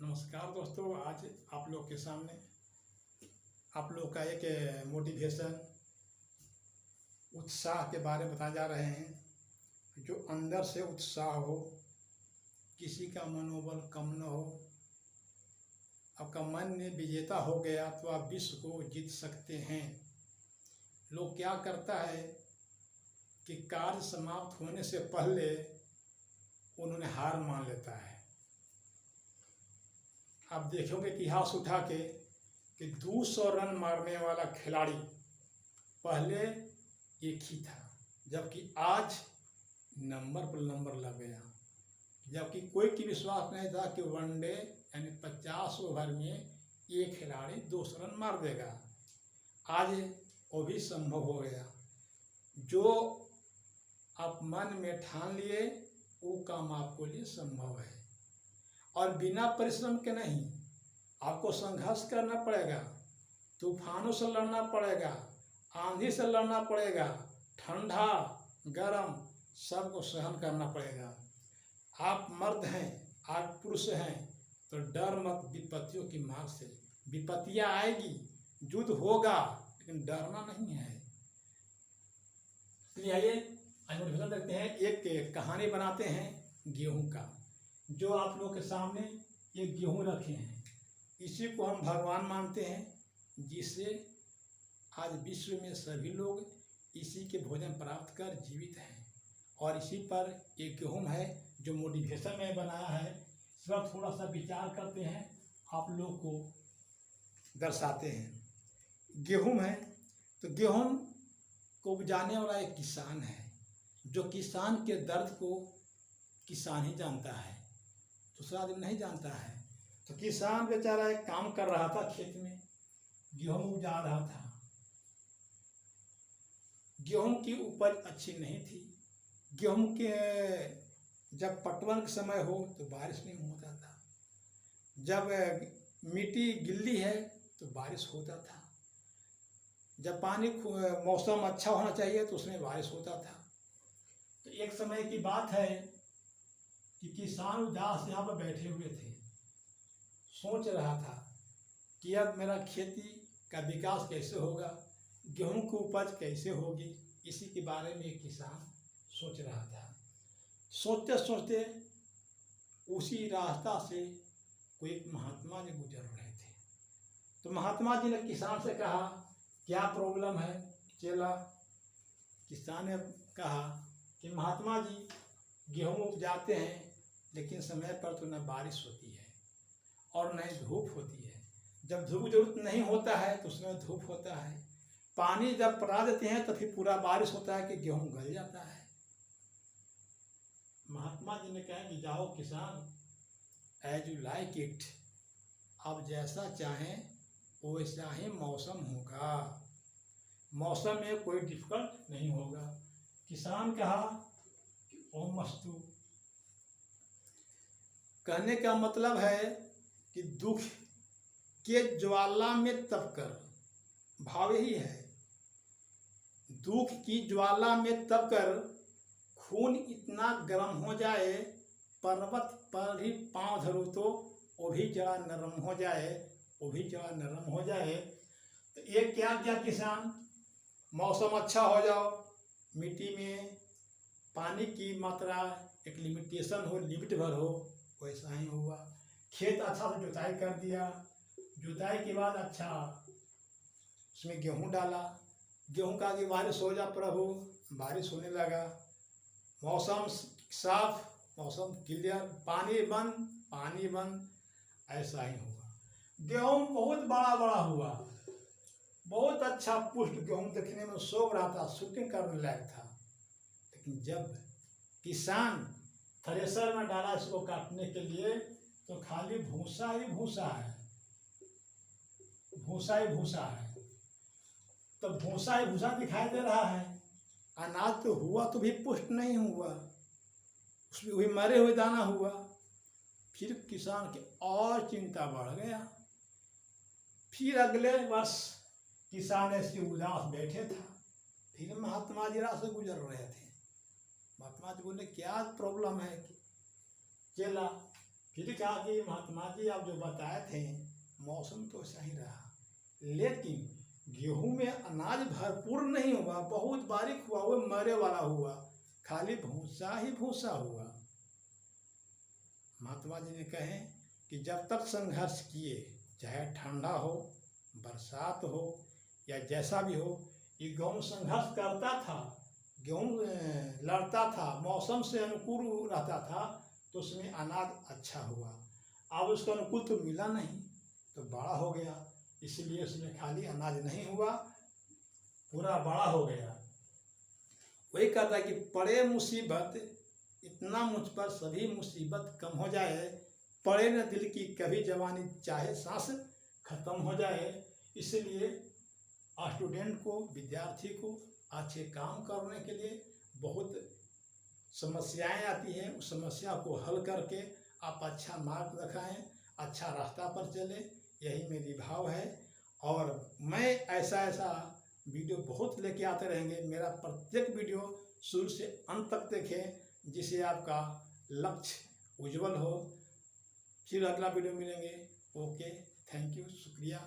नमस्कार दोस्तों, आज आप लोग के सामने आप लोग का एक मोटिवेशन उत्साह के बारे में बताए जा रहे हैं। जो अंदर से उत्साह हो, किसी का मनोबल कम न हो, आपका मन में विजेता हो गया तो आप विश्व को जीत सकते हैं। लोग क्या करता है कि कार्य समाप्त होने से पहले उन्होंने हार मान लेता है। आप देखोगे इतिहास उठा के कि 200 रन मारने वाला खिलाड़ी पहले एक ही था, जबकि आज नंबर पर नंबर लग गया। जबकि कोई की विश्वास नहीं था कि वनडे यानी 50 ओवर में एक खिलाड़ी 200 रन मार देगा। आज वो भी संभव हो गया। जो आप मन में ठान लिए वो काम आपको लिए संभव है, और बिना परिश्रम के नहीं। आपको संघर्ष करना पड़ेगा, तूफानों से लड़ना पड़ेगा, आंधी से लड़ना पड़ेगा, ठंडा गरम सबको सहन करना पड़ेगा। आप मर्द हैं, आप पुरुष हैं, तो डर मत विपत्तियों की मार से। विपत्तियां आएगी, युद्ध होगा, लेकिन डरना नहीं है। इसलिए आइए आज मोटिवेशन देखते हैं। एक कहानी बनाते हैं गेहूं का। जो आप लोग के सामने ये गेहूं रखे हैं, इसी को हम भगवान मानते हैं, जिससे आज विश्व में सभी लोग इसी के भोजन प्राप्त कर जीवित हैं। और इसी पर एक गेहूं है जो मोटिवेशन में बनाया है। इस पर थोड़ा सा विचार करते हैं, आप लोग को दर्शाते हैं। गेहूं है तो गेहूं को उपजाने वाला एक किसान है। जो किसान के दर्द को किसान ही जानता है, दूसरा आदमी नहीं जानता है। तो किसान बेचारा एक काम कर रहा था, खेत में गेहूं उपजा रहा था। गेहूं की उपज अच्छी नहीं थी। गेहूं के जब पटवन का समय हो तो बारिश नहीं होता था, जब मिट्टी गिल्ली है तो बारिश होता था, जब पानी मौसम अच्छा होना चाहिए तो उसमें बारिश होता था। तो एक समय की बात है कि किसान उदास यहाँ पर बैठे हुए थे, सोच रहा था कि अब मेरा खेती का विकास कैसे होगा, गेहूं की उपज कैसे होगी। इसी के बारे में एक किसान सोच रहा था। सोचते सोचते उसी रास्ता से कोई एक महात्मा जी गुजर रहे थे। तो महात्मा जी ने किसान से कहा, क्या प्रॉब्लम है चेला? किसान ने कहा कि महात्मा जी, गेहूं उपजाते हैं लेकिन समय पर तो न बारिश होती है और न धूप होती है। जब धूप जरूरत नहीं होता है तो उसमें धूप होता है। पानी जब पड़ा देते हैं तो फिर पूरा बारिश होता है कि गेहूं गल जाता है। महात्मा जी ने कहा कि जाओ किसान, एज यू लाइक इट, आप जैसा चाहें वैसा ही मौसम होगा, मौसम में कोई डिफिकल्ट नहीं होगा। किसान कहा कि ओम मस्तु। कहने का मतलब है कि दुख के ज्वाला में तपकर, भाव ही है, दुख की ज्वाला में तपकर खून इतना गर्म हो जाए, पर्वत पर ही पांव धरो तो वो भी जरा नरम हो जाए, वो भी जरा नरम हो जाए। तो ये क्या क्या किसान, मौसम अच्छा हो जाओ, मिट्टी में पानी की मात्रा एक लिमिटेशन हो, लिमिट भर हो, वैसा ही हुआ। खेत अच्छा से जुताई कर दिया, जुताई के बाद अच्छा उसमें गेहूं डाला, गेहूं का आगे बारिश हो जा प्रभु, बारिश होने लगा। मौसम साफ, मौसम क्लियर, पानी बंद, ऐसा ही हुआ। गेहूं बहुत बड़ा बड़ा हुआ, बहुत अच्छा पुष्ट गेहूं देखने में शोभ रहा था, शूटिंग करने लायक था। लेकिन जब किसान थ्रेसर में डाला इसको काटने के लिए तो खाली भूसा ही भूसा है, भूसा ही भूसा है। तो भूसा ही भूसा दिखाई दे रहा है, अनाज तो हुआ तो भी पुष्ट नहीं हुआ, उसमें वही मरे हुए दाना हुआ। फिर किसान की और चिंता बढ़ गया। फिर अगले वर्ष किसान ऐसे उदास बैठे था, फिर महात्मा जी राह से गुजर रहे थे। महात्मा जी बोले, क्या प्रॉब्लम है चेला? फिर कहा कि महात्मा जी आप जो बताए थे मौसम तो सही रहा, लेकिन गेहूं में अनाज भरपूर नहीं हुआ, बहुत बारीक हुआ, वो मरे वाला हुआ, खाली भूसा ही भूसा हुआ। महात्मा जी ने कहे कि जब तक संघर्ष किए, चाहे ठंडा हो, बरसात हो या जैसा भी हो, ये गेहूं संघर्ष करता था, गेहूं लड़ता था, मौसम से अनुकूल रहता था, तो उसमें अनाज अच्छा हुआ। अब उसको अनुकूल तो मिला नहीं, तो बड़ा हो गया, इसलिए उसमें खाली अनाज नहीं हुआ, पूरा बड़ा हो गया। वही कहता है कि पड़े मुसीबत इतना मुझ पर सभी मुसीबत कम हो जाए, पड़े न दिल की कभी जवानी चाहे सांस खत्म हो जाए। इसलिए स्टूडेंट को, विद्यार्थी को अच्छे काम करने के लिए बहुत समस्याएं आती हैं, उस समस्या को हल करके आप अच्छा मार्ग दिखाएं, अच्छा रास्ता पर चले, यही मेरी भाव है। और मैं ऐसा वीडियो बहुत लेके आते रहेंगे। मेरा प्रत्येक वीडियो शुरू से अंत तक देखें, जिससे आपका लक्ष्य उज्जवल हो। फिर अगला वीडियो मिलेंगे। ओके, थैंक यू, शुक्रिया।